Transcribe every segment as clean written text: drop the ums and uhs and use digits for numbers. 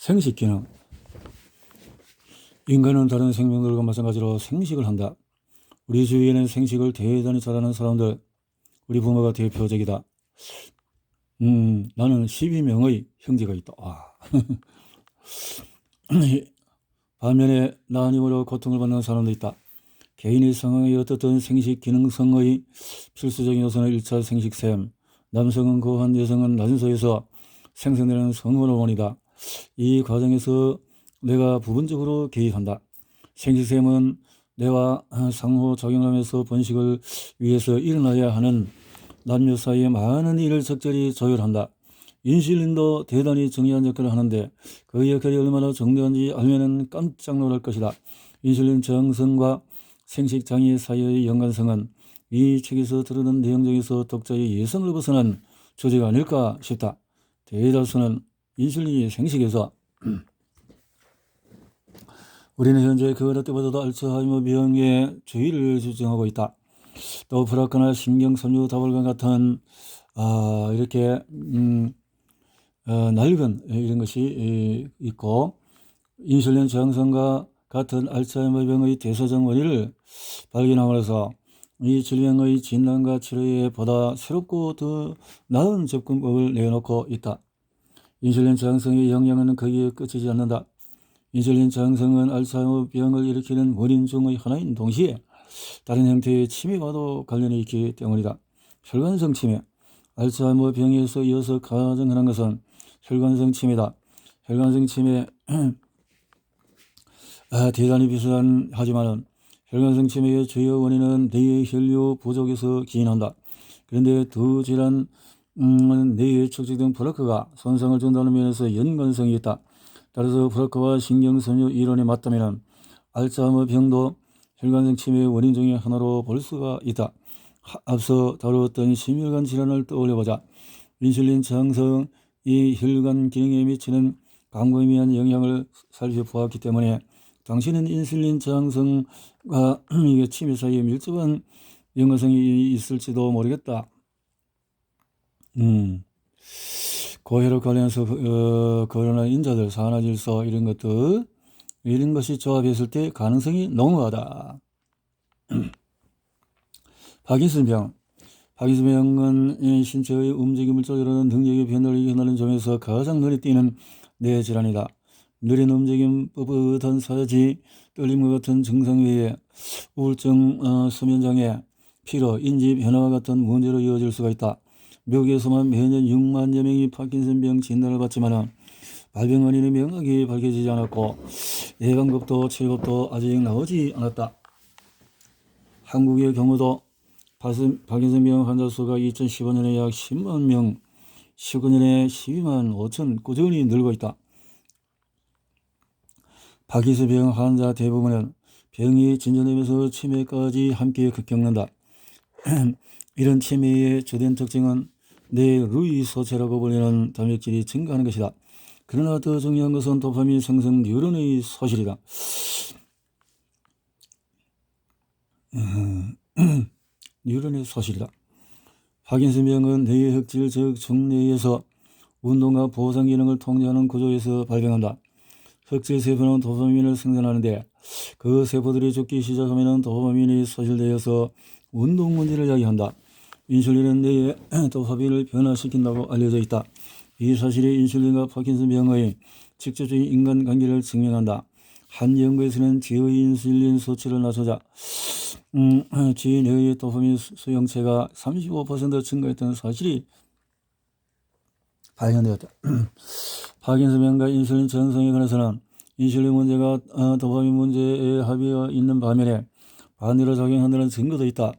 생식 기능. 인간은 다른 생명들과 마찬가지로 생식을 한다. 우리 주위에는 생식을 대단히 잘하는 사람들, 우리 부모가 대표적이다. 나는 12명의 형제가 있다. 반면에 나 힘으로 고통을 받는 사람도 있다. 개인의 상황에 어떻든 생식 기능성의 필수적인 요소는 1차 생식샘. 남성은 고한, 여성은 낮은 소에서 생성되는 성호르몬이다. 이 과정에서 뇌가 부분적으로 개입한다. 생식샘은 뇌와 상호작용하면서 번식을 위해서 일어나야 하는 남녀 사이의 많은 일을 적절히 조율한다. 인슐린도 대단히 중요한 역할을 하는데 그 역할이 얼마나 중요한지 알면 깜짝 놀랄 것이다. 인슐린 저항성과 생식장애 사이의 연관성은 이 책에서 드러난 내용 중에서 독자의 예상을 벗어난 주제가 아닐까 싶다. 대다수는 인슐린이 생식에서 우리는 현재 그 어느 때보다도 알츠하이머 병의 주의를 집중하고 있다. 또 브라카나 신경섬유 다발관 같은 이렇게 낡은 이런 것이 있고 인슐린 저항성과 같은 알츠하이머 병의 대서정 원인을 발견함으로써 이 질병의 진단과 치료에 보다 새롭고 더 나은 접근법을 내놓고 있다. 인슐린 저항성의 영향은 거기에 그치지 않는다. 인슐린 저항성은 알츠하이머 병을 일으키는 원인 중의 하나인 동시에 다른 형태의 치매와도 관련이 있기 때문이다. 혈관성 치매. 알츠하이머 병에서 이어서 가장 흔한 것은 혈관성 치매다. 혈관성 치매 대단히 비슷한 하지만 혈관성 치매의 주요 원인은 뇌의 혈류 부족에서 기인한다. 그런데 더 질환 뇌에 축적된 플라크가 손상을 준다는 면에서 연관성이 있다. 따라서 플라크와 신경섬유 이론에 맞다면 알츠하이머 병도 혈관성 치매의 원인 중의 하나로 볼 수가 있다. 앞서 다루었던 심혈관 질환을 떠올려보자. 인슐린 저항성이 혈관 기능에 미치는 광범위한 영향을 살펴보았기 때문에 당신은 인슐린 저항성과 치매 사이에 밀접한 연관성이 있을지도 모르겠다. 고혈압 관련해서 거론한 인자들, 산화질소 이런 것이 조합했을 때 가능성이 농후하다. 파킨슨병. 파킨슨병은 신체의 움직임을 조절하는 능력의 변화를 이겨내는 점에서 가장 눈에 띄는 뇌 질환이다. 느린 움직임, 뻣뻣한 사지, 떨림과 같은 증상 외에 우울증, 수면장애, 피로, 인지 변화와 같은 문제로 이어질 수가 있다. 미국에서만 매년 6만여 명이 파킨슨병 진단을 받지만 발병 원인이 명확히 밝혀지지 않았고 예방법도 치료법도 아직 나오지 않았다. 한국의 경우도 파킨슨병 환자 수가 2015년에 약 10만 명, 19년에 12만 5천 꾸준히 늘고 있다. 파킨슨병 환자 대부분은 병이 진전되면서 치매까지 함께 겪는다. 이런 치매의 주된 특징은 뇌 루이 소체라고 불리는 단백질이 증가하는 것이다. 그러나 더 중요한 것은 도파민 생성 뉴런의 소실이다. 뉴런의 소실이다. 파킨슨병은 뇌의 흑질 즉 중뇌에서 운동과 보상 기능을 통제하는 구조에서 발병한다. 흑질 세포는 도파민을 생산하는데 그 세포들이 죽기 시작하면 도파민이 소실되어서 운동 문제를 야기한다. 인슐린은 뇌의 도파민을 변화시킨다고 알려져 있다. 이 사실이 인슐린과 파킨슨병의 직접적인 인간관계를 증명한다. 한 연구에서는 쥐의 인슐린 수치를 낮추자 쥐 뇌의 도파민 수용체가 35% 증가했다는 사실이 발견되었다. 파킨슨병과 인슐린 저항성에 관해서는 인슐린 문제가 도파민 문제에 합의가 있는 반면에 반대로 작용한다는 증거도 있다.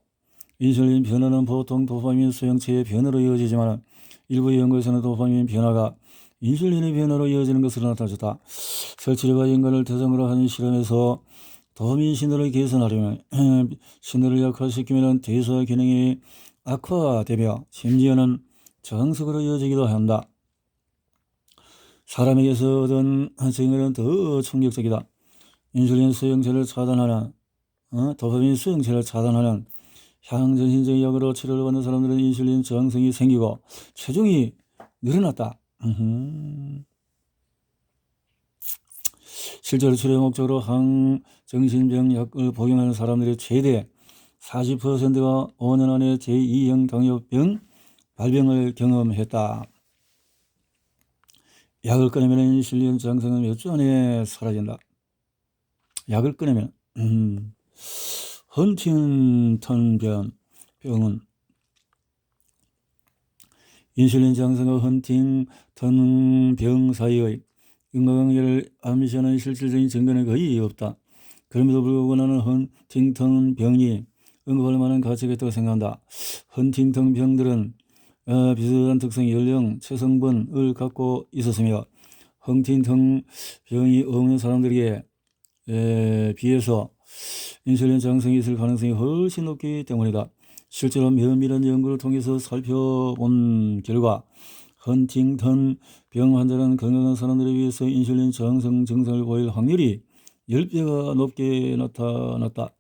인슐린 변화는 보통 도파민 수용체의 변화로 이어지지만 일부 연구에서는 도파민 변화가 인슐린의 변화로 이어지는 것으로 나타났다. 설치류와 인간을 대상으로 한 실험에서 도파민 신호를 개선하려면 신호를 약화시키면 대사 기능이 악화되며 심지어는 저항성으로 이어지기도 한다. 사람에게서 얻은 증거는 더 충격적이다. 인슐린 수용체를 차단하는 도파민 수용체를 차단하는 향정신적 약으로 치료를 받는 사람들은 인슐린 저항성이 생기고 체중이 늘어났다. 실제로 치료 목적으로 항정신병약을 복용하는 사람들의 최대 40%가 5년 안에 제2형 당뇨병 발병을 경험했다. 약을 끊으면 인슐린 저항성은 몇 주 안에 사라진다. 약을 끊으면 헌팅턴 병은 인슐린 저항성과 헌팅턴 병 사이의 인과관계를 암시하는 실질적인 증거는 거의 없다. 그럼에도 불구하고 나는 헌팅턴 병이 언급할 만한 가치가 있다고 생각한다. 헌팅턴 병들은 비슷한 특성, 연령, 체성분을 갖고 있었으며 헌팅턴 병이 없는 사람들에게 비해서 인슐린 저항성이 있을 가능성이 훨씬 높기 때문이다. 실제로 면밀한 연구를 통해서 살펴본 결과 헌팅턴 병 환자는 건강한 사람들에 비해서 인슐린 저항성 증상을 보일 확률이 10배가 높게 나타났다.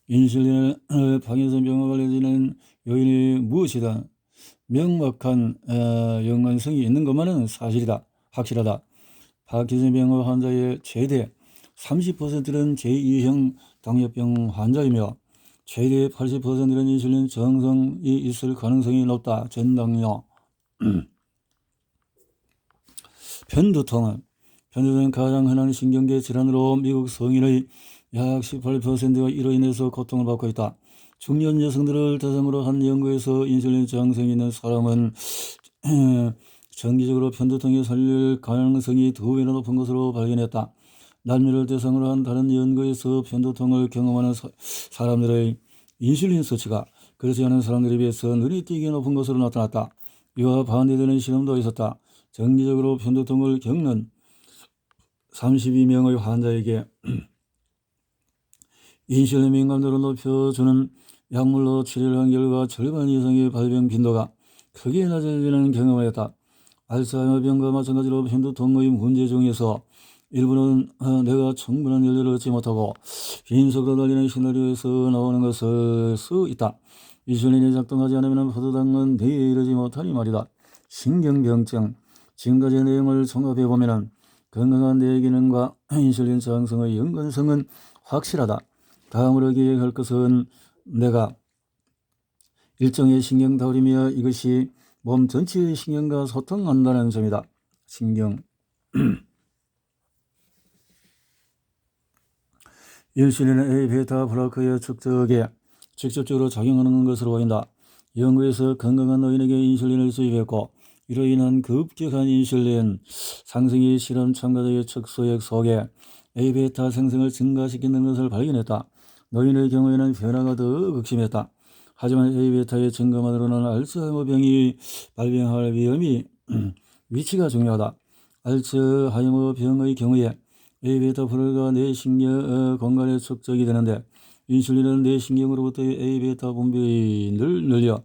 인슐린을 방에서 병과 관련되는 요인이 무엇이다. 명확한 연관성이 있는 것만은 확실하다. 파킨슨병 환자의 최대 30%는 제2형 당뇨병 환자이며 최대 80%는 인슐린 저항성이 있을 가능성이 높다. 전당뇨. 편두통은 가장 흔한 신경계 질환으로 미국 성인의 약 18%가 이로 인해서 고통을 받고 있다. 중년 여성들을 대상으로 한 연구에서 인슐린 저항성이 있는 사람은 정기적으로 편두통에 걸릴 가능성이 2배나 높은 것으로 발견했다. 남녀를 대상으로 한 다른 연구에서 편두통을 경험하는 사람들의 인슐린 수치가 그렇지 않은 사람들에 비해서 눈이 띄게 높은 것으로 나타났다. 이와 반대되는 실험도 있었다. 정기적으로 편두통을 겪는 32명의 환자에게 인슐린 민감도를 높여주는 약물로 치료를 한 결과 절반 이상의 발병 빈도가 크게 낮아지는 경험을 했다. 알츠하이머병과 마찬가지로 편두통의 문제 중에서 일부는 내가 충분한 연료를 얻지 못하고 빈속으로 달리는 시나리오에서 나오는 것일 수 있다. 인슐린이 작동하지 않으면 포도당은 뇌에 이르지 못하니 말이다. 신경병증. 지금까지의 내용을 종합해보면 건강한 뇌 기능과 인슐린 저항성의 연관성은 확실하다. 다음으로 기획할 것은 내가 일종의 신경 다울이며 이것이 몸 전체의 신경과 소통한다는 점이다. 신경. 인슐린은 A베타 플라크의 축적에 직접적으로 작용하는 것으로 보인다. 연구에서 건강한 노인에게 인슐린을 주입했고 이로 인한 급격한 인슐린 상승이 실험 참가자의 척수액 속에 A베타 생성을 증가시키는 것을 발견했다. 노인의 경우에는 변화가 더 극심했다. 하지만 A베타의 증가만으로는 알츠하이머병이 발병할 위험이 위치가 중요하다. 알츠하이머병의 경우에 A베타 플라크가 뇌신경 공간에 축적이 되는데 인슐린은 뇌신경으로부터의 A베타 분비를 늘려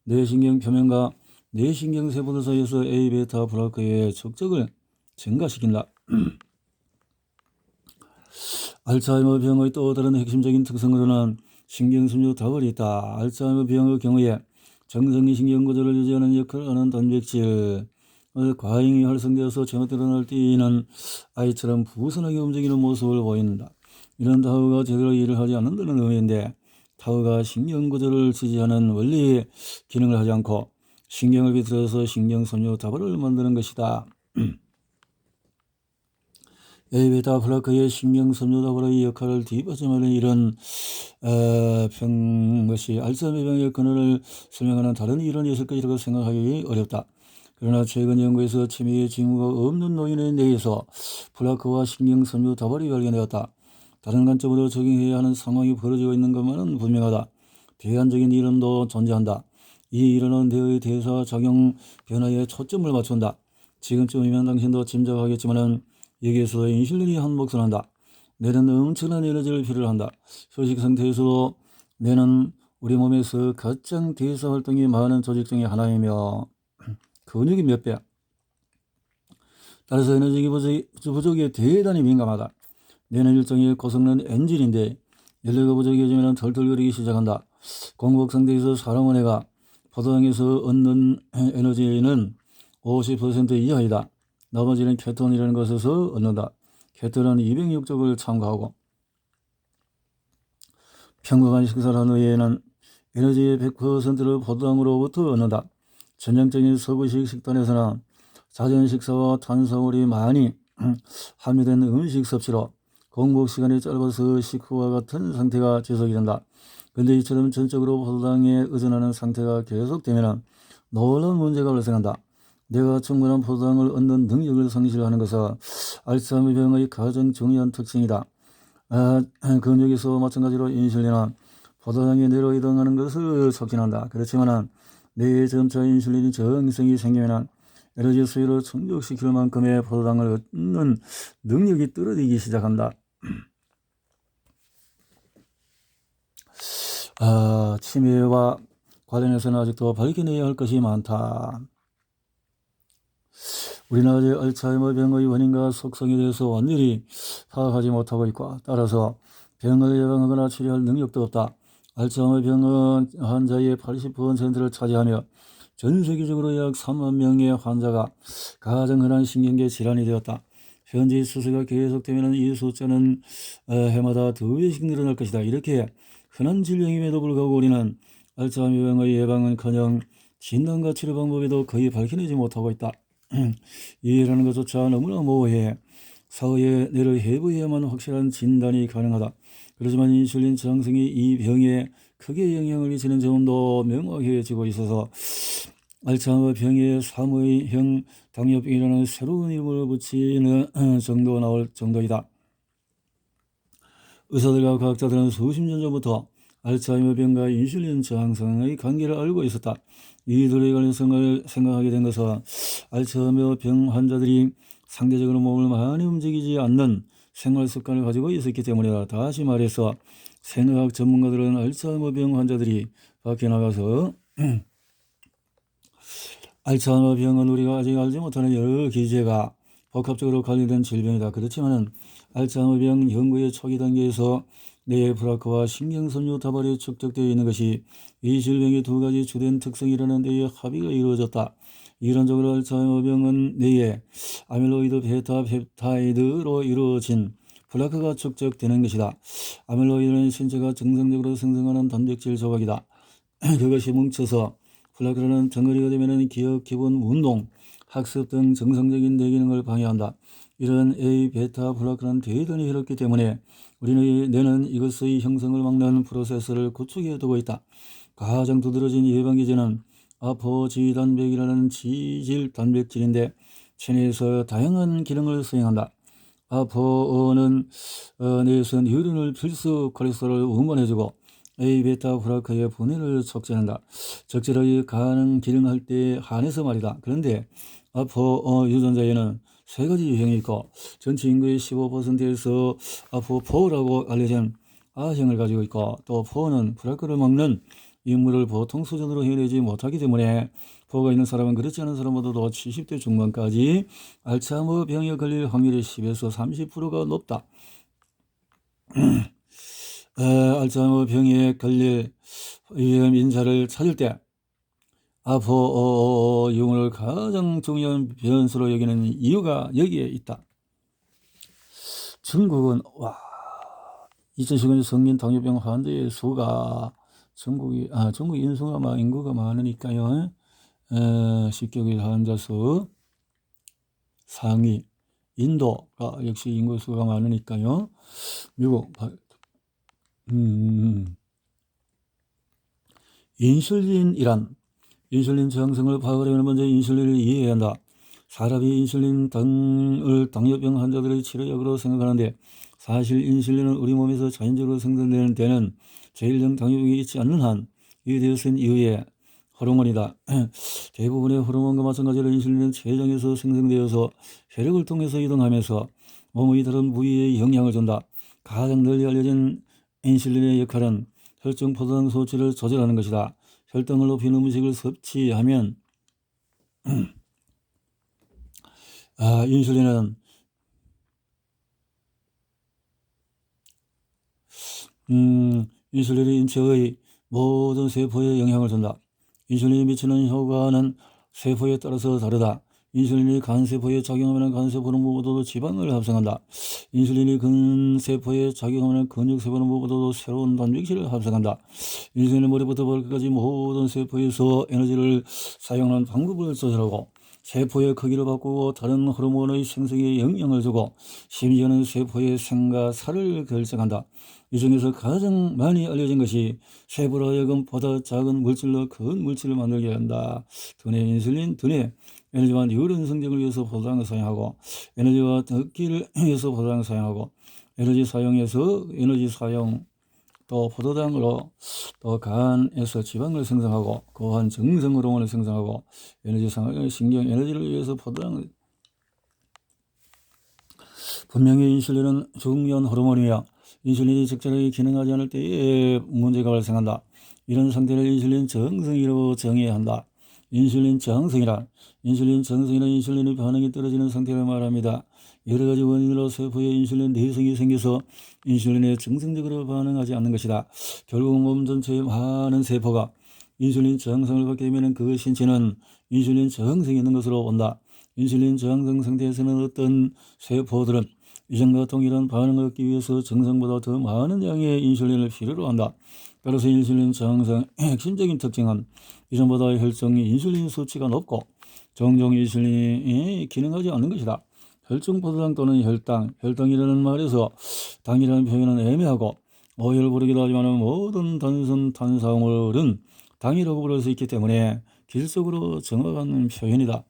뇌신경 표면과 뇌신경 세포들 사이에서 A베타 플라크의 축적을 증가시킨다. 알츠하이머 병의 또 다른 핵심적인 특성으로는 신경섬유 다발이 있다. 알츠하이머 병의 경우에 정상의 신경구조를 유지하는 역할을 하는 단백질 과잉이 활성되어서 제멋대로 날뛰는 아이처럼 부선하게 움직이는 모습을 보인다. 이런 타우가 제대로 일을 하지 않는다는 의미인데 타우가 신경구조를 지지하는 원리의 기능을 하지 않고 신경을 비틀어서 신경섬유 다발을 만드는 것이다. A베타 플라크의 신경섬유 다발의 역할을 뒷받침하는 이런 것이 알츠하이머 병의 근원을 설명하는 다른 이론이 있을 것이라고 생각하기 어렵다. 그러나 최근 연구에서 치매의 징후가 없는 노인의 뇌에서 플라크와 신경섬유 다발이 발견되었다. 다른 관점으로 적용해야 하는 상황이 벌어지고 있는 것만은 분명하다. 대안적인 이론도 존재한다. 이 이론은 뇌의 대사 작용 변화에 초점을 맞춘다. 지금쯤이면 당신도 짐작하겠지만 여기에서 인슐린이 한몫을 한다. 뇌는 엄청난 에너지를 필요로 한다. 휴식 상태에서도 뇌는 우리 몸에서 가장 대사 활동이 많은 조직 중에 하나이며 근육이 몇 배. 따라서 에너지 부족에 대단히 민감하다. 뇌는 일종의 고성능 엔진인데 연료가 부족해지면 덜덜거리기 시작한다. 공복 상태에서 사람의 뇌가 포도당에서 얻는 에너지는 50% 이하이다. 나머지는 케톤이라는 것에서 얻는다. 케토는 206쪽을 참고하고 평범한 식사를 한 후에는 에너지의 100%를 포도당으로부터 얻는다. 전형적인 서구식 식단에서는 잦은 식사와 탄수화물이 많이 함유된 음식 섭취로 공복 시간이 짧아서 식후와 같은 상태가 지속이 된다. 근데 이처럼 전적으로 포도당에 의존하는 상태가 계속되면 놀라운 문제가 발생한다. 내가 충분한 포도당을 얻는 능력을 상실하는 것은 알츠하이머 병의 가장 중요한 특징이다. 근육에서 마찬가지로 인슐린은 포도당이 내로 이동하는 것을 촉진한다. 그렇지만 뇌에 점차 인슐린이 정성이 생기면 에너지 수요를 충족시킬 만큼의 포도당을 얻는 능력이 떨어지기 시작한다. 치매와 관련해서는 아직도 밝혀내야 할 것이 많다. 우리는 아직 알츠하이머 병의 원인과 속성에 대해서 완전히 파악하지 못하고 있고, 따라서 병을 예방하거나 치료할 능력도 없다. 알츠하이머 병은 환자의 80%를 차지하며 전 세계적으로 약 3만 명의 환자가 가장 흔한 신경계 질환이 되었다. 현재 수세가 계속되면 이 숫자는 해마다 2배씩 늘어날 것이다. 이렇게 흔한 질병임에도 불구하고 우리는 알츠하이머 병의 예방은커녕 진단과 치료 방법에도 거의 밝혀내지 못하고 있다. 이해라는 것조차 너무나 모호해. 사후에 뇌를 해부해야만 확실한 진단이 가능하다. 그렇지만 인슐린 저항성이 이 병에 크게 영향을 미치는 점도 명확해지고 있어서 알츠하이머 병에 3의형 당뇨병이라는 새로운 이름을 붙이는 정도 나올 정도이다. 의사들과 과학자들은 수십 년 전부터 알츠하이머 병과 인슐린 저항성의 관계를 알고 있었다. 이들의 관련성을 생각하게 된 것은 알츠하이머 병 환자들이 상대적으로 몸을 많이 움직이지 않는 생활 습관을 가지고 있었기 때문이다. 다시 말해서 생의학 전문가들은 알츠하이머 병 환자들이 밖에 나가서 알츠하이머 병은 우리가 아직 알지 못하는 여러 기제가 복합적으로 관련된 질병이다. 그렇지만 알츠하이머 병 연구의 초기 단계에서 뇌의 플라크와 신경섬유 다발이 축적되어 있는 것이 이 질병의 두 가지 주된 특성이라는 데에 합의가 이루어졌다. 이론적으로 알츠하이머 병은 뇌에 아밀로이드 베타 펩타이드로 이루어진 플라크가 축적되는 것이다. 아밀로이드는 신체가 정상적으로 생성하는 단백질 조각이다. 그것이 뭉쳐서 플라크라는 덩어리가 되면 기억, 기분, 운동, 학습 등 정상적인 뇌 기능을 방해한다. 이런 A, 베타 플라크는 대단히 어렵기 때문에 우리는 뇌는 이것의 형성을 막는 프로세스를 구축해 두고 있다. 가장 두드러진 예방기제는 아포지단백이라는 지질 단백질인데 체내에서 다양한 기능을 수행한다. 아포는 뇌에서 뇌른을 필수 콜레스테롤을 운반해주고 A베타 플라크의 분해를 촉진한다. 적절하게 가능 기능할 때 한해서 말이다. 그런데 아포 유전자에는 세 가지 유형이 있고 전체 인구의 15%에서 아포4라고 알려진 R형을 가지고 있고, 또 4는 플라크를 막는 임무를 보통 수준으로 해내지 못하기 때문에 4가 있는 사람은 그렇지 않은 사람보다도 70대 중반까지 알츠하이머 병에 걸릴 확률이 10에서 30%가 높다. 알츠하이머 병에 걸릴 인자를 찾을 때 아포 유형을 가장 중요한 변수로 여기는 이유가 여기에 있다. 중국은 2019년 성인 당뇨병 환자의 수가 중국 인구가 많으니까요. 10개국의 환자 수 상위. 인도가 역시 인구 수가 많으니까요. 미국 인슐린 저항성을 파악하려면 먼저 인슐린을 이해해야 한다. 사람이 인슐린 등을 당뇨병 환자들의 치료약으로 생각하는데 사실 인슐린은 우리 몸에서 자연적으로 생성되는 데는 제1형 당뇨병이 있지 않는 한 유대된 이후에 호르몬이다. 대부분의 호르몬과 마찬가지로 인슐린은 췌장에서 생성되어서 혈액을 통해서 이동하면서 몸의 다른 부위에 영향을 준다. 가장 널리 알려진 인슐린의 역할은 혈중 포도당 수치를 조절하는 것이다. 혈당을 높인 음식을 섭취하면 인슐린은 인슐린이 인체의 모든 세포에 영향을 준다. 인슐린이 미치는 효과는 세포에 따라서 다르다. 인슐린이 간세포에 작용하면 간세포 노무보다도 지방을 합성한다. 인슐린이 근세포에 작용하면 근육세포 노무보다도 새로운 단백질을 합성한다. 인슐린이 머리부터 발끝까지 모든 세포에서 에너지를 사용하는 방법을 조절하고 세포의 크기를 바꾸고 다른 호르몬의 생성에 영향을 주고 심지어는 세포의 생과 사를 결정한다. 이 중에서 가장 많이 알려진 것이 세포로 하여금 보다 작은 물질로 큰 물질을 만들게 한다. 두뇌 인슐린, 두뇌 에너지와 뉴런 성장을 위해서 포도당을 사용하고 에너지와 듣기를 위해서 포도당을 사용하고 에너지 사용 또 포도당으로 또 간에서 지방을 생성하고 고한 정성 호르몬을 생성하고 신경 에너지를 위해서 포도당을 분명히 인슐린은 중요한 호르몬이며 인슐린이 적절하게 기능하지 않을 때에 문제가 발생한다. 이런 상태를 인슐린 정성이라고 정의해야 한다. 인슐린 정성이란 인슐린의 반응이 떨어지는 상태를 말합니다. 여러 가지 원인으로 세포에 인슐린 내성이 생겨서 인슐린에 정상적으로 반응하지 않는 것이다. 결국 몸 전체의 많은 세포가 인슐린 정성을 받게 되면 그 신체는 인슐린 저항성이 있는 것으로 본다. 인슐린 저항성 상태에서는 어떤 세포들은 이전과 동일한 반응을 얻기 위해서 정상보다 더 많은 양의 인슐린을 필요로 한다. 따라서 인슐린 저항성의 핵심적인 특징은 이전보다 혈중의 인슐린 수치가 높고 종종 인슐린이 기능하지 않는 것이다. 혈중포도당 또는 혈당이라는 말에서 당이라는 표현은 애매하고 오해를 부르기도 하지만 모든 단순 탄수화물은 당이라고 부를 수 있기 때문에 기술적으로 정확한 표현이다.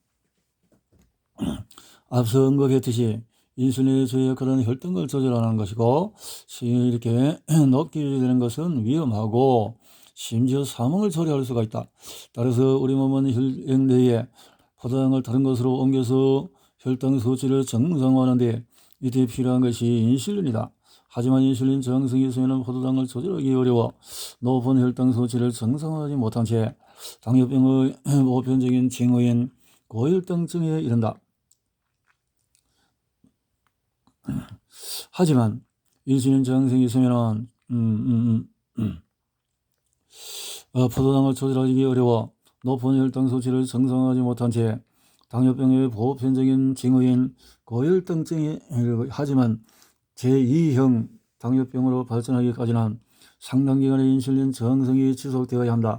앞서 언급했듯이 인슐린의 주요 역할은 혈당을 조절하는 것이고 이렇게 높게 유지되는 것은 위험하고 심지어 사망을 초래할 수가 있다. 따라서 우리 몸은 혈액 내에 포도당을 다른 것으로 옮겨서 혈당 수치를 정상화하는데 이때 필요한 것이 인슐린이다. 하지만 인슐린 저항성이 있으면 포도당을 조절하기 어려워 높은 혈당 수치를 정상화하지 못한 채 당뇨병의 보편적인 징후인 고혈당증에 이른다. 하지만 인슐린 저항성이 있으면 포도당을 조절하기 어려워 높은 혈당 수치를 정상화하지 못한 채 당뇨병의 보편적인 징후인 고혈당증이 하지만 제2형 당뇨병으로 발전하기까지는 상당 기간의 인슐린 저항성이 지속되어야 한다.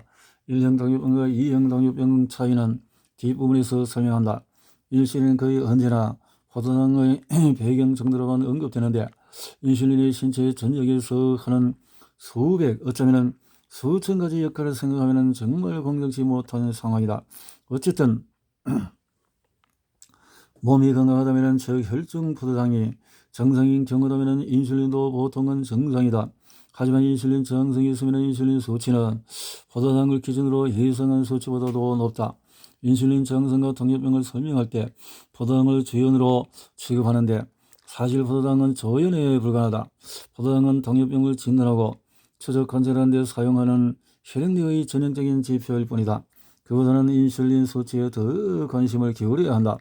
1형 당뇨병과 2형 당뇨병 차이는 뒷부분에서 설명한다. 인슐린은 거의 언제나 포도당의 배경 정도로만 언급되는데 인슐린이 신체의 전역에서 하는 수백, 어쩌면 수천 가지 역할을 생각하면 정말 공정치 못한 상황이다. 어쨌든 몸이 건강하다면 즉 혈중 포도당이 정상인 경우라면 인슐린도 보통은 정상이다. 하지만 인슐린 저항성이 있으면 인슐린 수치는 포도당을 기준으로 예상한 수치보다도 높다. 인슐린 저항성과 당뇨병을 설명할 때 포도당을 주연으로 취급하는데 사실 포도당은 조연에 불과하다. 포도당은 당뇨병을 진단하고 추적 관찰하는 데 사용하는 혈액내의 전형적인 지표일 뿐이다. 그보다는 인슐린 수치에 더 관심을 기울여야 한다.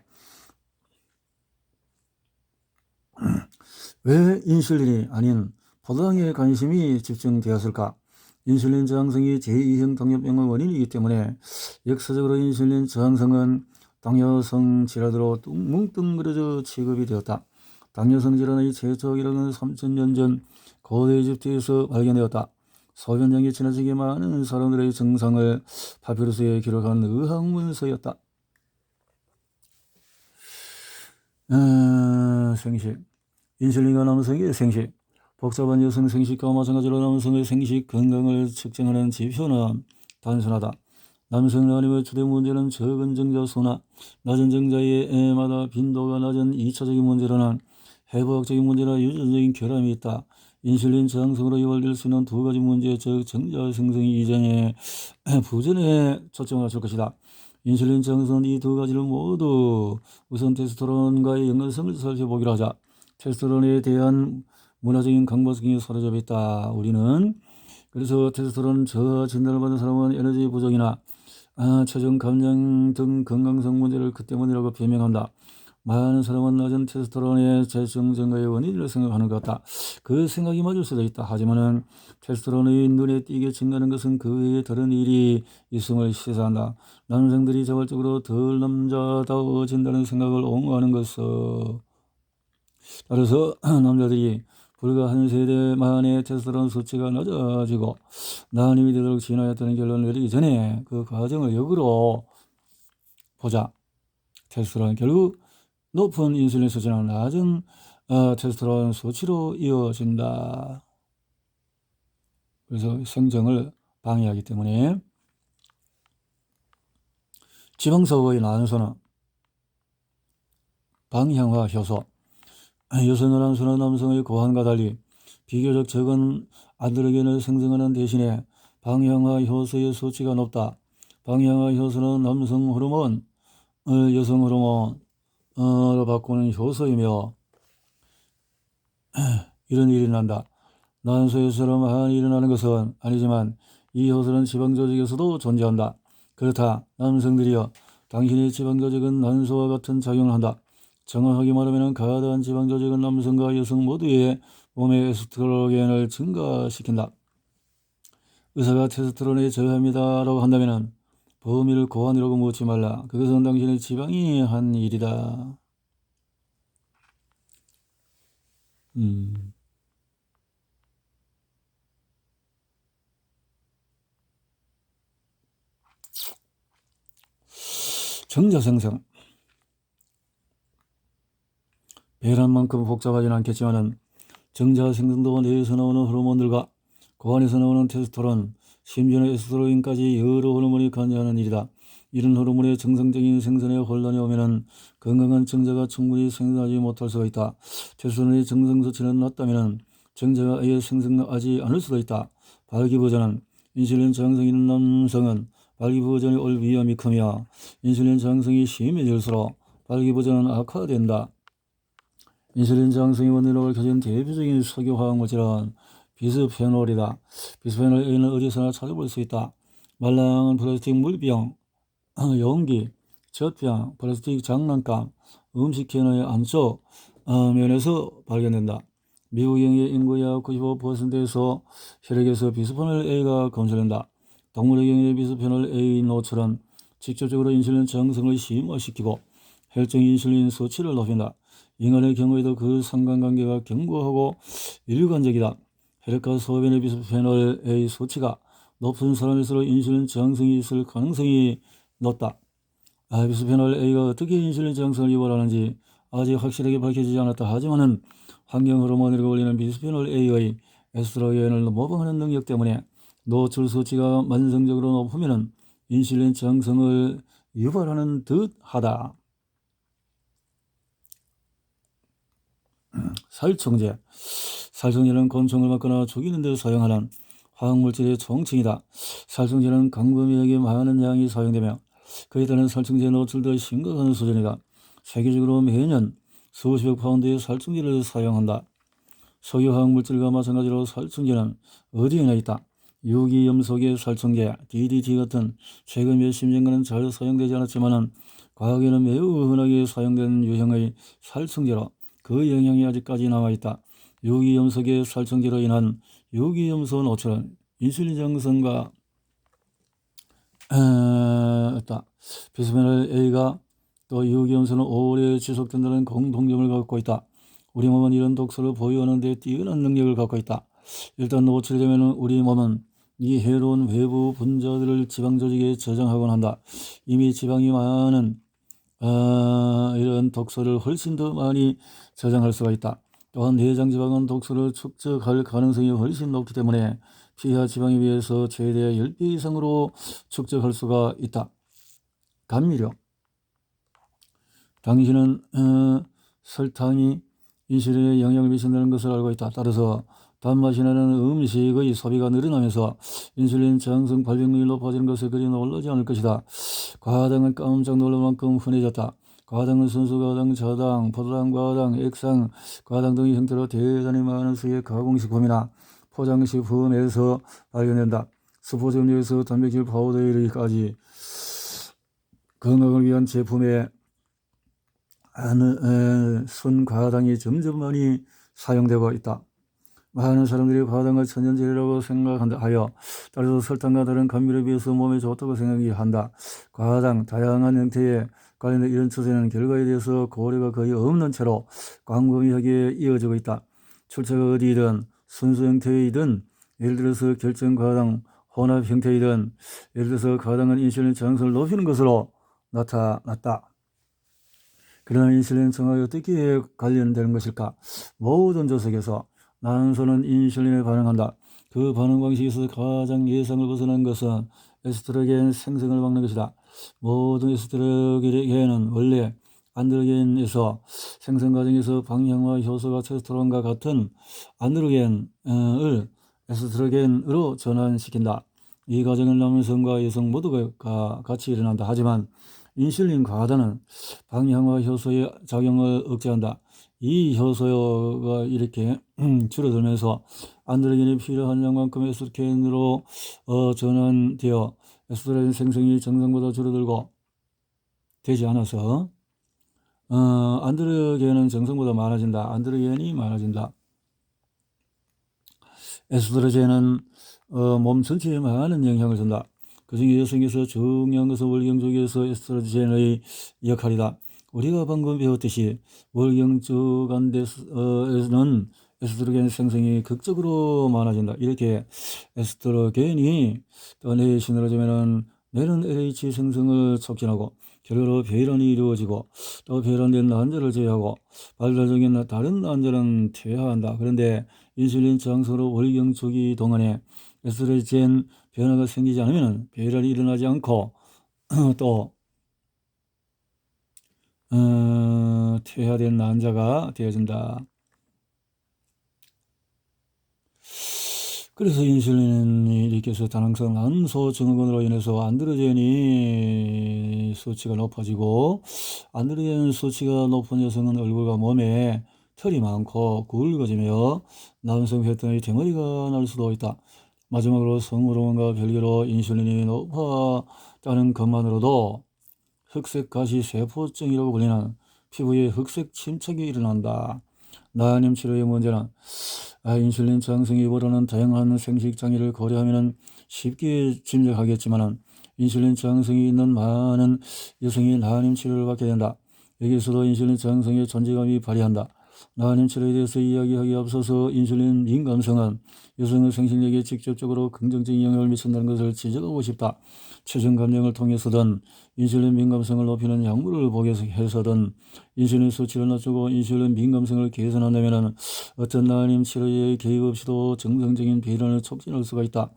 왜 인슐린이 아닌 포도당에 관심이 집중되었을까? 인슐린 저항성이 제2형 당뇨병의 원인이기 때문에 역사적으로 인슐린 저항성은 당뇨성 질환으로 뭉뚱그려져 취급이 되었다. 당뇨성 질환의 최초 기록은 3000년 전 고대 이집트에서 발견되었다. 소변장이 지나치게 많은 사람들의 증상을 파피루스에 기록한 의학문서였다. 생식. 인슐린과 남성의 생식. 복잡한 여성 생식과 마찬가지로 남성의 생식 건강을 측정하는 지표는 단순하다. 남성 난임의 주된 문제는 적은 정자 수나 낮은 정자의 애마다 빈도가 낮은 2차적인 문제로는 해부학적인 문제나 유전적인 결함이 있다. 인슐린 저항성으로 유발될 수 있는 두 가지 문제, 즉 정자 생성 이전의 부전에 초점을 맞출 것이다. 인슐린 저항성은 이 두 가지를 모두 우선 테스토스테론과의 연관성을 살펴보기로 하자. 테스토스테론에 대한 문화적인 강박성이 사로잡혀 있다. 우리는 그래서 테스토스테론 저하 진단을 받은 사람은 에너지 부족이나 체중 감량 등 건강성 문제를 그 때문이라고 변명한다. 많은 사람은 낮은 테스토스테론의 재정 증가의 원인을 생각하는 것 같다. 그 생각이 맞을 수도 있다. 하지만은 테스토스테론이 눈에 띄게 증가하는 것은 그 외에 다른 일이 있음을 시사한다. 남성들이 자발적으로 덜 남자다워진다는 생각을 옹호하는 것은 따라서 남자들이 불과 한 세대 만에 테스토스테론 수치가 낮아지고 난임이 되도록 진화했다는 결론을 내리기 전에 그 과정을 역으로 보자. 테스토스테론은 결국 높은 인슐린 수치는 낮은 테스토스테론 수치로 이어진다. 그래서 생정을 방해하기 때문에 지방석의 난소는 방향화 효소, 여성의 난소는 남성의 고환과 달리 비교적 적은 안드로겐을 생성하는 대신에 방향화 효소의 수치가 높다. 방향화 효소는 남성 호르몬을 여성 호르몬으로 바꾸는 효소이며 이런 일이 난다. 난소에서만 일어나는 것은 아니지만 이 효소는 지방조직에서도 존재한다. 그렇다. 남성들이여, 당신의 지방조직은 난소와 같은 작용을 한다. 정확하게 말하면 가다한 지방조직은 남성과 여성 모두의 몸의 에스트로겐을 증가시킨다. 의사가 테스토스테론에 저하합니다 라고 한다면 범위를 고환이라고 묻지 말라. 그것은 당신의 지방이 한 일이다. 정자 생성. 배란만큼 복잡하지는 않겠지만은 정자 생성도 뇌에서 나오는 호르몬들과 고환에서 나오는 테스토스테론, 심지어는 에스트로겐까지 여러 호르몬이 관여하는 일이다. 이런 호르몬의 정상적인 생산에 혼란이 오면은 건강한 정자가 충분히 생성하지 못할 수가 있다. 테스토스테론의 정상 수치는 낮다면은 정자가 아예 생성하지 않을 수도 있다. 발기부전은 인슐린 저항성이 있는 남성은 발기부전이 올 위험이 크며 인슐린 저항성이 심해질수록 발기부전은 악화된다. 인슐린 저항성의 원인으로 밝혀진 대표적인 석유화학물질은 비스페놀이다. 비스페놀 A는 어디서나 찾아볼 수 있다. 말랑한 플라스틱 물병, 용기, 젖병, 플라스틱 장난감, 음식 캔의 안쪽 면에서 발견된다. 미국의 인구의 약 95%에서 혈액에서 비스페놀 A가 검출된다. 동물의 경우에 비스페놀 A 노출은 직접적으로 인슐린 저항성을 심화시키고 혈중 인슐린 수치를 높인다. 인간의 경우에도 그 상관관계가 견고하고 일관적이다. 혈액과 소변의 비스페놀 A 수치가 높은 사람일수록 인슐린 저항성이 있을 가능성이 높다. 비스페놀 A가 어떻게 인슐린 저항성을 유발하는지 아직 확실하게 밝혀지지 않았다. 하지만은 환경 호르몬이라고 불리는 비스페놀 A의 에스트로겐을 모방하는 능력 때문에 노출 수치가 만성적으로 높으면 인슐린 저항성을 유발하는 듯하다. 살충제. 살충제는 곤충을 막거나 죽이는 데 사용하는 화학물질의 총칭이다. 살충제는 광범위하게 많은 양이 사용되며 그에 따른 살충제 노출도 심각한 수준이다. 세계적으로 매년 수십억 파운드의 살충제를 사용한다. 석유화학물질과 마찬가지로 살충제는 어디에나 있다. 유기염속의 살충제, DDT 같은 최근 몇십 년간은 잘 사용되지 않았지만 과거에는 매우 흔하게 사용된 유형의 살충제로 그 영향이 아직까지 남아있다. 유기염속의 살충제로 인한 유기염소 노출은 인슐린 저항성과 비스페놀 A가 또 유기염소는 오래 지속된다는 공통점을 갖고 있다. 우리 몸은 이런 독소를 보유하는 데 뛰어난 능력을 갖고 있다. 일단 노출되면 우리 몸은 이 해로운 외부 분자들을 지방 조직에 저장하곤 한다. 이미 지방이 많은 이런 독소를 훨씬 더 많이 저장할 수가 있다. 또한 내장 지방은 독소를 축적할 가능성이 훨씬 높기 때문에 피하 지방에 비해서 최대 10배 이상으로 축적할 수가 있다. 감미료. 당신은 설탕이 인슐린에 영향을 미친다는 것을 알고 있다. 따라서 단맛이 나는 음식의 소비가 늘어나면서 인슐린 저항성 발병률이 높아지는 것에 그리 놀라지 않을 것이다. 과당은 깜짝 놀랄 만큼 흔해졌다. 과당은 순수 과당, 저당, 포도당, 과당, 액상, 과당 등의 형태로 대단히 많은 수의 가공식품이나 포장식품에서 발견된다. 스포츠 음료에서 단백질 파우더에 이르기까지 건강을 위한 제품에 순과당이 점점 많이 사용되고 있다. 많은 사람들이 과당을 천연재료라고 생각한다 하여 따라서 설탕과 다른 감미료에 비해서 몸에 좋다고 생각한다. 과당 다양한 형태에 관련된 이런 추세는 결과에 대해서 고려가 거의 없는 채로 광범위하게 이어지고 있다. 출처가 어디이든 순수 형태이든 예를 들어서 결정 과당 혼합 형태이든 예를 들어서 과당은 인슐린 저항성을 높이는 것으로 나타났다. 그러나 인슐린 저항과 어떻게 관련되는 것일까? 모든 조석에서 난소는 인슐린에 반응한다. 그 반응 방식에서 가장 예상을 벗어난 것은 에스트로겐 생성을 막는 것이다. 모든 에스트로겐은 원래 안드로겐에서 생성 과정에서 방향과 효소가 테스토스테론과 같은 안드로겐을 에스트로겐으로 전환시킨다. 이 과정은 남성과 여성 모두가 같이 일어난다. 하지만 인슐린 과다는 방향과 효소의 작용을 억제한다. 이 효소가 이렇게 줄어들면서 안드로겐이 필요한 양만큼 에스트로겐으로 전환되어 에스트로겐 생성이 정상보다 줄어들고 되지 않아서 안드로겐은 정상보다 많아진다. 안드로겐이 많아진다. 에스트로겐은 몸 전체에 많은 영향을 준다. 그중에 여성에서 중요한 것은 월경족에서 에스트로겐의 역할이다. 우리가 방금 배웠듯이 월경적 안에서는 에스트로겐 생성이 극적으로 많아진다. 이렇게 에스트로겐이 뇌에 신호를 뇌는 LH 생성을 촉진하고 결과로 배란이 이루어지고 또 배란된 난자를 제외하고 발달적인 다른 난자는 퇴화한다. 그런데 인슐린 저항성으로 월경초기 동안에 에스트로겐 변화가 생기지 않으면 배란이 일어나지 않고 또 퇴화된 난자가 되어진다. 그래서 인슐린이 이렇게 해서 다낭성 난소 증후군으로 인해서 안드로겐이 수치가 높아지고 안드로겐 수치가 높은 여성은 얼굴과 몸에 털이 많고 굵어지며 남성 혈당의 대머리가 날 수도 있다. 마지막으로 성호르몬과 별개로 인슐린이 높았다는 것만으로도 흑색 가시 세포증이라고 불리는 피부에 흑색 침착이 일어난다. 나님 치료의 문제는 인슐린 저항성이 유발하는 다양한 생식 장애를 고려하면 쉽게 짐작하겠지만 인슐린 저항성이 있는 많은 여성이 나님 치료를 받게 된다. 여기서도 인슐린 저항성의 존재감이 발휘한다. 나님 치료에 대해서 이야기하기에 앞서서 인슐린 민감성은 여성의 생식력에 직접적으로 긍정적인 영향을 미친다는 것을 지적하고 싶다. 체중 감량을 통해서든 인슐린 민감성을 높이는 약물을 복용해서든 인슐린 수치를 낮추고 인슐린 민감성을 개선한다면 어떤 나님 치료의 개입 없이도 정상적인 배란을 촉진할 수가 있다.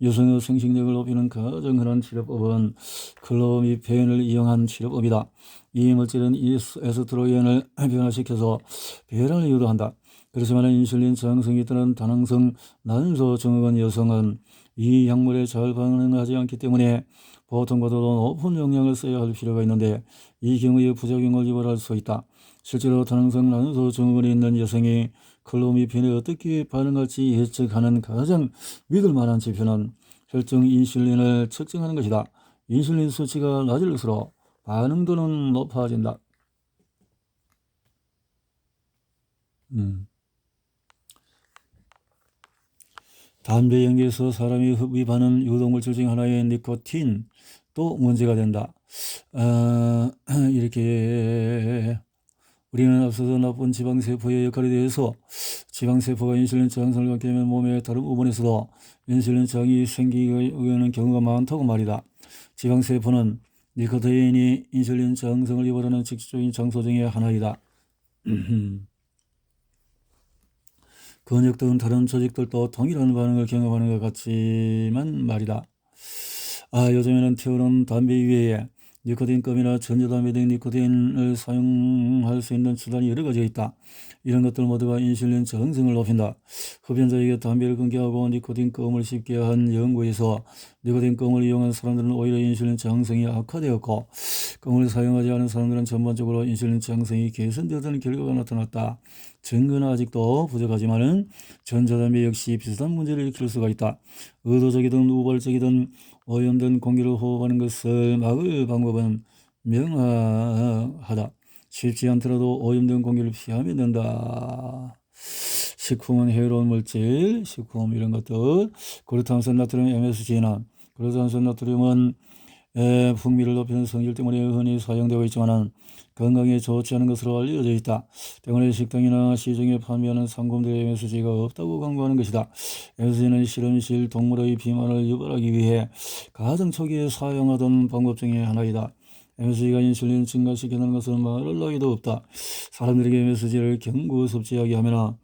여성의 생식력을 높이는 가장 흔한 치료법은 클로미펜을 이용한 치료법이다. 이 물질은 에스트로겐을 변화시켜서 배란을 유도한다. 그렇지만 인슐린 저항성이 있다는 다낭성 난소 증후군 여성은 이 약물에 잘 반응하지 않기 때문에 보통보다도 높은 용량을 써야 할 필요가 있는데 이 경우에 부작용을 유발할 수 있다. 실제로 다낭성 난소 증후군이 있는 여성이 클로미펜에 어떻게 반응할지 예측하는 가장 믿을 만한 지표는 혈중 인슐린을 측정하는 것이다. 인슐린 수치가 낮을수록 반응도는 높아진다. 담배 연기에서 사람이 흡입하는 유독물질 중 하나의 니코틴도 문제가 된다. 이렇게 우리는 앞서서 나쁜 지방세포의 역할에 대해서 지방세포가 인슐린 저항성을 갖게 되면 몸의 다른 부분에서도 인슐린 저항이 생기는 경우가 많다고 말이다. 지방세포는 니코틴이 인슐린 저항성을 유발하는 직접적인 장소 중의 하나이다. 근육 등 다른 조직들도 동일한 반응을 경험하는 것 같지만 말이다. 요즘에는 태우는 담배 위에 니코틴껌이나 전자담배 등 니코틴을 사용할 수 있는 수단이 여러 가지가 있다. 이런 것들 모두가 인슐린 저항성을 높인다. 흡연자에게 담배를 끊게 하고 니코틴껌을 씹게 한 연구에서 니코틴껌을 이용한 사람들은 오히려 인슐린 저항성이 악화되었고 껌을 사용하지 않은 사람들은 전반적으로 인슐린 저항성이 개선되었다는 결과가 나타났다. 증거는 아직도 부족하지만 전자담배 역시 비슷한 문제를 일으킬 수가 있다. 의도적이든 우발적이든 오염된 공기를 호흡하는 것을 막을 방법은 명확하다. 쉽지 않더라도 오염된 공기를 피하면 된다. 식품은 해로운 물질, 식품 이런 것들, 그루탄산 나트륨 MSG나 그루탄산 나트륨은 풍미를 높이는 성질 때문에 흔히 사용되고 있지만 건강에 좋지 않은 것으로 알려져 있다. 때문에 식당이나 시중에 판매하는 상품들에 MSG가 없다고 광고하는 것이다. MSG는 실험실 동물의 비만을 유발하기 위해 가장 초기에 사용하던 방법 중에 하나이다. MSG가 인슐린 증가시키는 것은 말할 나위도 없다. 사람들에게 MSG를 경구 섭취하게 하면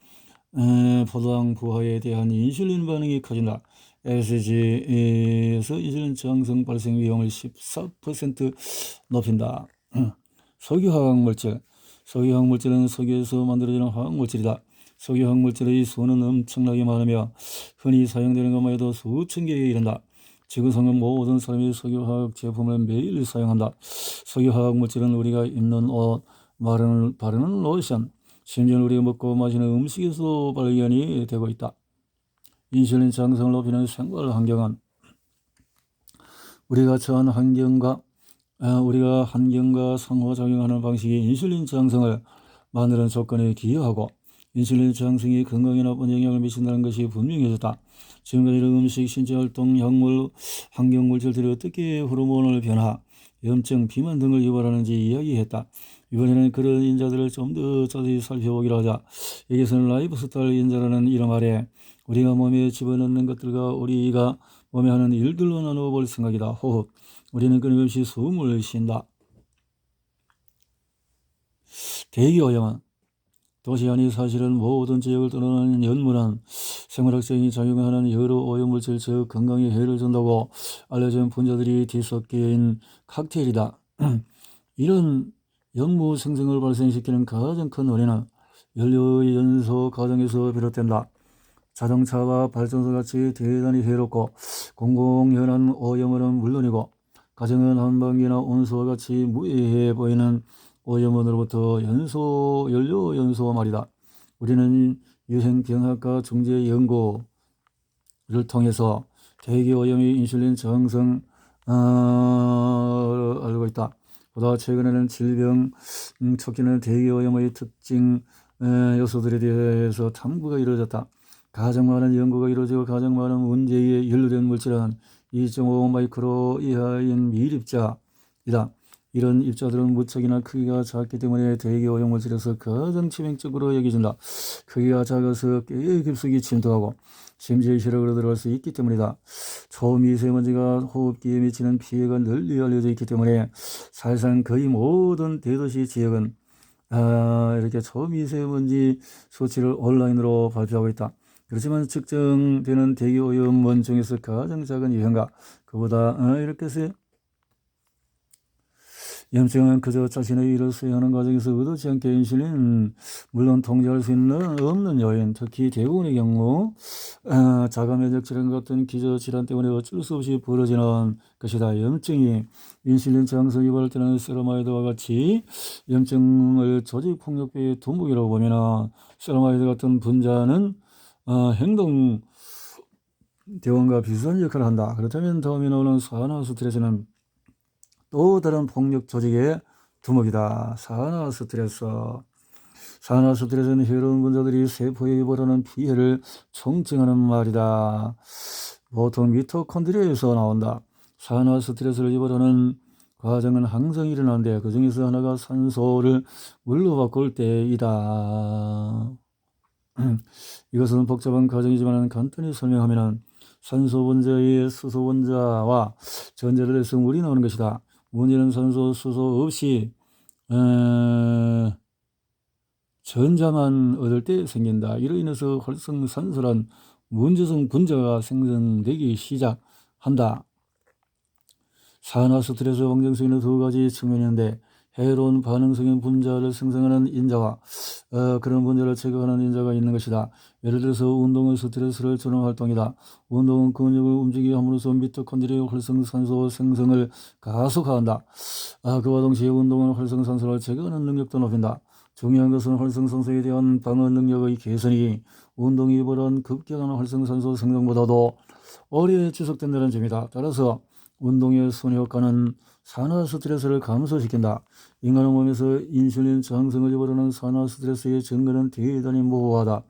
포도당 부화에 대한 인슐린 반응이 커진다. MSG에서 인슐린 저항성 발생 위험을 14% 높인다. 석유화학물질. 석유화학물질은 석유에서 만들어지는 화학물질이다. 석유화학물질의 수는 엄청나게 많으며 흔히 사용되는 것만 해도 수천 개에 이른다. 지구상의 모든 사람이 석유화학 제품을 매일 사용한다. 석유화학물질은 우리가 입는 옷, 바르는 로션, 심지어 우리가 먹고 마시는 음식에서 발견이 되고 있다. 인슐린 저항성을 높이는 생활 환경은 우리가 처한 환경과 상호작용하는 방식이 인슐린 저항성을 만드는 조건에 기여하고 인슐린 저항성이 건강에 나쁜 영향을 미친다는 것이 분명해졌다. 지금까지 음식, 신체활동, 약물, 환경물질들이 어떻게 호르몬을 변화, 염증, 비만 등을 유발하는지 이야기했다. 이번에는 그런 인자들을 좀 더 자세히 살펴보기로 하자. 여기서는 라이프스타일 인자라는 이름 아래 우리가 몸에 집어넣는 것들과 우리가 몸에 하는 일들로 나누어 볼 생각이다. 호흡. 우리는 끊임없이 숨을 쉰다. 대기오염은 도시 안이 사실은 모든 지역을 떠나는 연문은 생물학적인 작용하는 여러 오염물질 즉 건강에 해를 준다고 알려진 분자들이 뒤섞인 칵테일이다. 이런 연무 생성을 발생시키는 가장 큰 원인은 연료의 연소 과정에서 비롯된다. 자동차와 발전소 같이 대단히 해롭고 공공연한 오염원은 물론이고 가정은 한방기나 온수와 같이 무해해 보이는 오염원으로부터 연료 연소 말이다. 우리는 유행병학과 중재 연구를 통해서 대기오염이 인슐린 저항성 알고 있다. 보다 최근에는 질병 촉진하는 대기오염의 특징 요소들에 대해서 탐구가 이루어졌다. 가장 많은 연구가 이루어지고 가장 많은 문제에 연루된 물질은 2.5 마이크로 이하인 밀입자이다. 이런 입자들은 무척이나 크기가 작기 때문에 대기오염 물질에서 가장 치명적으로 여겨진다. 크기가 작아서 꽤 깊숙이 침투하고 심지어 혈액으로 들어갈 수 있기 때문이다. 초미세먼지가 호흡기에 미치는 피해가 널리 알려져 있기 때문에 사실상 거의 모든 대도시 지역은 이렇게 초미세먼지 수치를 온라인으로 발표하고 있다. 그렇지만 측정되는 대기오염원 중에서 가장 작은 유형과 그보다 이렇게 해서 염증은 그저 자신의 일을 수행하는 과정에서 의도치 않게 인슐린 물론 통제할 수 있는 없는 요인, 특히 대부분의 경우 자가면역 질환 같은 기저질환 때문에 어쩔 수 없이 벌어지는 것이다. 염증이 인슐린 저항성 유발할 때는 세라마이드와 같이 염증을 조직폭력배의 둔목이라고 보면 세라마이드 같은 분자는 행동 대원과 비슷한 역할을 한다. 그렇다면 다음에 나오는 산화스트레스는 또 다른 폭력 조직의 두목이다. 산화스트레스는 해로운 분자들이 세포에 유발하는 피해를 총칭하는 말이다. 보통 미토콘드리아에서 나온다. 산화스트레스를 유발하는 과정은 항상 일어나는데 그 중에서 하나가 산소를 물로 바꿀 때이다. 이것은 복잡한 과정이지만 간단히 설명하면 산소 분자의 수소 분자와 전자를 해서 물이 나오는 것이다. 문제는 산소, 수소 없이 전자만 얻을 때 생긴다. 이로 인해서 활성산소란 문제성 분자가 생성되기 시작한다. 산화스트레스 방정성에는 두 가지 측면이 있는데 해로운 반응성인 분자를 생성하는 인자와 그런 분자를 제거하는 인자가 있는 것이다. 예를 들어서 운동은 스트레스를 주는 활동이다. 운동은 근육을 움직이게 함으로써 미토콘드리아 활성산소 생성을 가속화한다. 그와 동시에 운동은 활성산소를 제거하는 능력도 높인다. 중요한 것은 활성산소에 대한 방어 능력의 개선이 운동이 유발한 급격한 활성산소 생성보다도 오래 지속된다는 점이다. 따라서 운동의 순효과는 산화 스트레스를 감소시킨다. 인간의 몸에서 인슐린 저항성을 유발하는 산화 스트레스의 증가는 대단히 모호하다.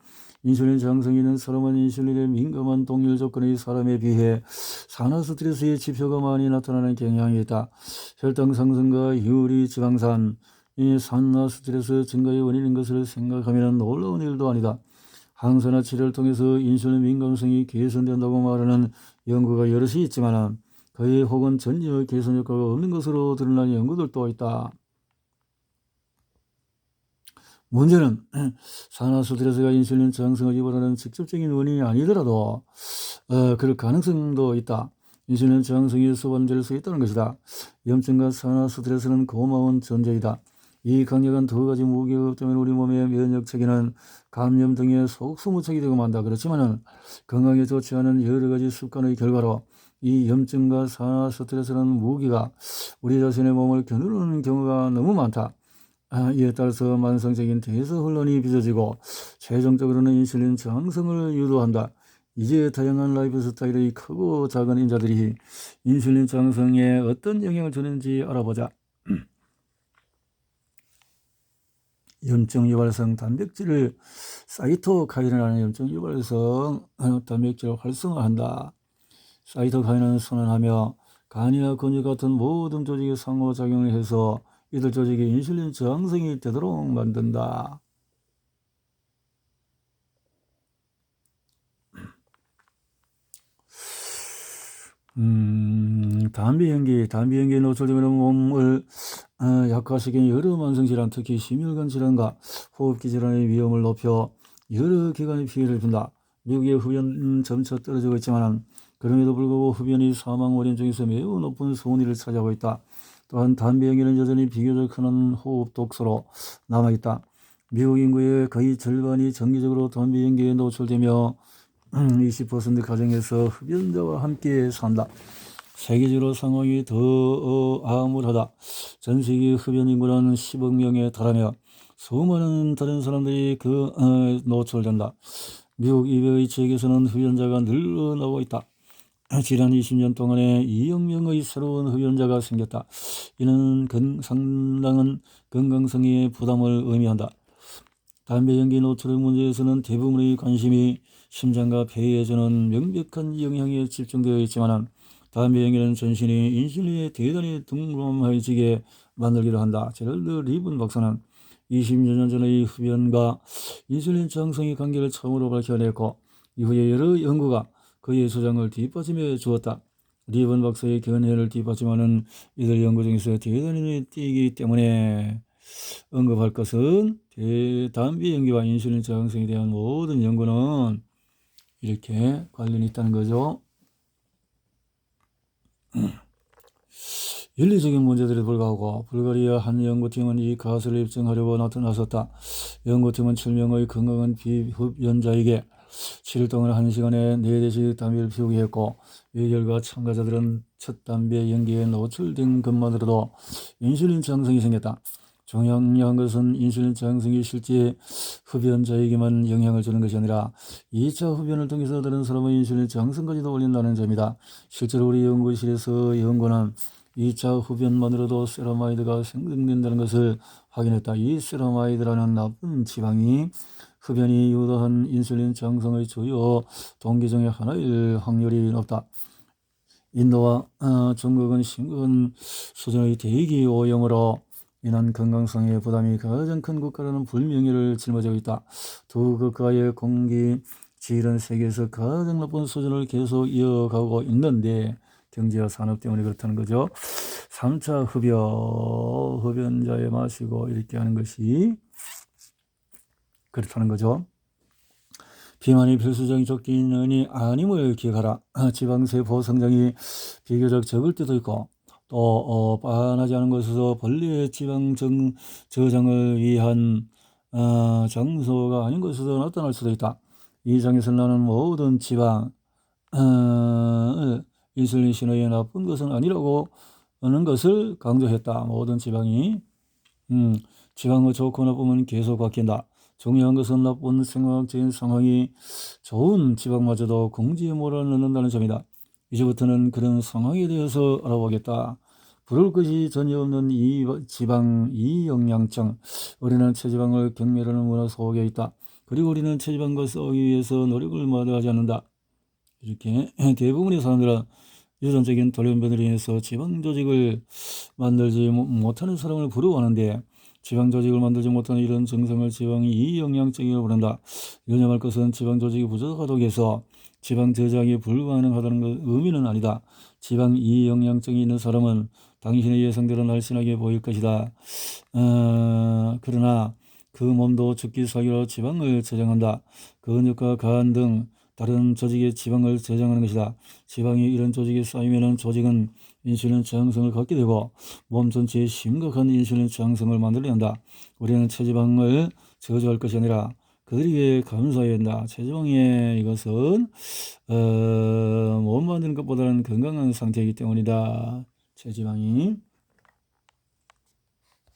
인슐린 저항성이 있는 사람은 인슐린에 민감한 동일 조건의 사람에 비해 산화 스트레스의 지표가 많이 나타나는 경향이 있다. 혈당 상승과 유리 지방산, 이 산화 스트레스 증가의 원인인 것을 생각하면 놀라운 일도 아니다. 항산화 치료를 통해서 인슐린 민감성이 개선된다고 말하는 연구가 여럿이 있지만 거의 혹은 전혀 개선 효과가 없는 것으로 드러난 연구들도 있다. 문제는 산화 스트레스가 인슐린 저항성을 유발하는 직접적인 원인이 아니더라도 그럴 가능성도 있다. 인슐린 저항성이 수반될 수 있다는 것이다. 염증과 산화 스트레스는 고마운 존재이다. 이 강력한 두 가지 무기력 때문에 우리 몸의 면역 체계는 감염 등의 속수무책이 되고 만다. 그렇지만 건강에 좋지 않은 여러 가지 습관의 결과로 이 염증과 산화 스트레스라는 무기가 우리 자신의 몸을 겨누르는 경우가 너무 많다. 이에 따라서 만성적인 대사훈련이 빚어지고 최종적으로는 인슐린 저항성을 유도한다. 이제 다양한 라이프 스타일의 크고 작은 인자들이 인슐린 저항성에 어떤 영향을 주는지 알아보자. 염증 유발성 단백질을 사이토카인이라는 염증 유발성 단백질을 활성화한다. 사이토카인은 선언하며 간이나 근육 같은 모든 조직에 상호작용을 해서 이들 조직이 인슐린 저항성이 되도록 만든다. 담배 연기에 노출되면 몸을 약화시키는 여러 만성질환, 특히 심혈관 질환과 호흡기 질환의 위험을 높여 여러 기관의 피해를 준다. 미국의 흡연 점차 떨어지고 있지만 그럼에도 불구하고 흡연이 사망 원인 중에서 매우 높은 순위를 차지하고 있다. 또한 담배 연기는 여전히 비교적 흔한 호흡 독소로 남아있다. 미국 인구의 거의 절반이 정기적으로 담배 연기에 노출되며 20% 가정에서 흡연자와 함께 산다. 세계적으로 상황이 더 암울하다. 전 세계 흡연 인구는 10억 명에 달하며 수많은 다른 사람들이 노출된다. 미국 의회의 지역에서는 흡연자가 늘어나고 있다. 지난 20년 동안에 2억 명의 새로운 흡연자가 생겼다. 이는 상당한 건강성의 부담을 의미한다. 담배 연기 노출의 문제에서는 대부분의 관심이 심장과 폐에 주는 명백한 영향에 집중되어 있지만 담배 연기는 전신이 인슐린에 대단히 둥그러지게 만들기도 한다. 제럴드 리븐 박사는 20여 년 전의 흡연과 인슐린 저항성의 관계를 처음으로 밝혀냈고 이후에 여러 연구가 그의 주장을 뒷받침해 주었다. 리븐 박사의 견해를 뒷받침하는 이들 연구 중에서 대단히 띄기 때문에 언급할 것은 담배 연기와 인슐린 저항성에 대한 모든 연구는 이렇게 관련이 있다는 거죠. 윤리적인 문제들에 불구하고 불가리아 한 연구팀은 이 가설을 입증하려고 나섰다. 연구팀은 7명의 건강한 비흡연자에게 7일 동안 1시간에 4대씩 담배를 피우게 했고 이 결과 참가자들은 첫 담배 연기에 노출된 것만으로도 인슐린 저항성이 생겼다. 중요한 것은 인슐린 저항성이 실제 흡연자에게만 영향을 주는 것이 아니라 2차 흡연을 통해서 다른 사람의 인슐린 저항성까지도 올린다는 점이다. 실제로 우리 연구실에서 연구는 2차 흡연만으로도 세라마이드가 생성된다는 것을 확인했다. 이 세라마이드라는 나쁜 지방이 흡연이 유도한 인슐린 저항성의 주요 동기 중에 하나일 확률이 높다. 인도와 중국은 심각한 수준의 대기 오염으로 인한 건강성의 부담이 가장 큰 국가라는 불명예를 짊어지고 있다. 두 국가의 공기 질은 세계에서 가장 나쁜 수준을 계속 이어가고 있는데 경제와 산업 때문에 그렇다는 거죠. 3차 흡연자에 마시고 이렇게 하는 것이 그렇다는 거죠. 비만이 필수적인 조건이 아님을 기억하라. 지방세포 성장이 비교적 적을 때도 있고 또 빤하지 않은 곳에서 본래의 지방 저장을 위한 장소가 아닌 곳에서 나타날 수도 있다. 이 장에서 나는 모든 지방 인슐린 신호에 나쁜 것은 아니라고 하는 것을 강조했다. 모든 지방이 지방의 좋고 나쁨은 계속 바뀐다. 중요한 것은 나쁜 생화학적인 상황이 좋은 지방마저도 공지에 몰아넣는다는 점이다. 이제부터는 그런 상황에 대해서 알아보겠다. 부러울 것이 전혀 없는 이 지방 이영양증. 우리는 체지방을 경멸하는 문화 속에 있다. 그리고 우리는 체지방과 싸우기 위해서 노력을 마다하지 않는다. 이렇게 대부분의 사람들은 유전적인 돌연변이로 인해서 지방 조직을 만들지 못하는 사람을 부러워하는데, 지방 조직을 만들지 못하는 이런 증상을 지방이 이영양증이라고 부른다. 유념할 것은 지방 조직이 부족하다고 해서 지방 저장이 불가능하다는 것 의미는 아니다. 지방 이영양증이 있는 사람은 당신의 예상대로 날씬하게 보일 것이다. 그러나 그 몸도 죽기 살기로 지방을 저장한다. 근육과 간 등 다른 조직의 지방을 저장하는 것이다. 지방이 이런 조직에 쌓이면 조직은 인슐린 저항성을 갖게 되고 몸 전체에 심각한 인슐린 저항성을 만들어낸다. 우리는 체지방을 저주할 것이 아니라 그들에게 감사해야 한다. 체지방의 이것은 못 만드는 것보다는 건강한 상태이기 때문이다. 체지방이